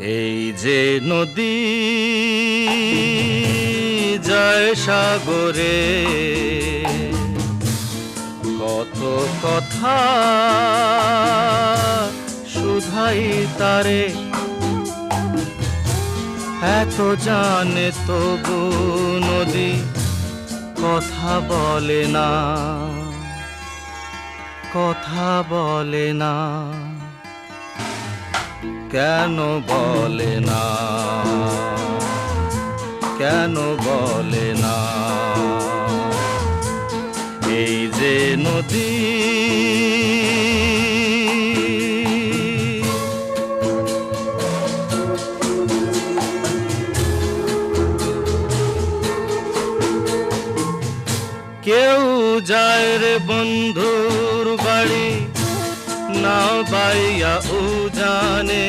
এই যে নদী যায় সাগরে, কত কথা শুধাই তারে, এত জানে তবু নদী কথা বলে না, কথা বলে না। কেন বলে না, কেন বলে না? এই যে নদী কেউ যায় রে বন্ধুর বাড়ি, নাও বাইয়া ও জানে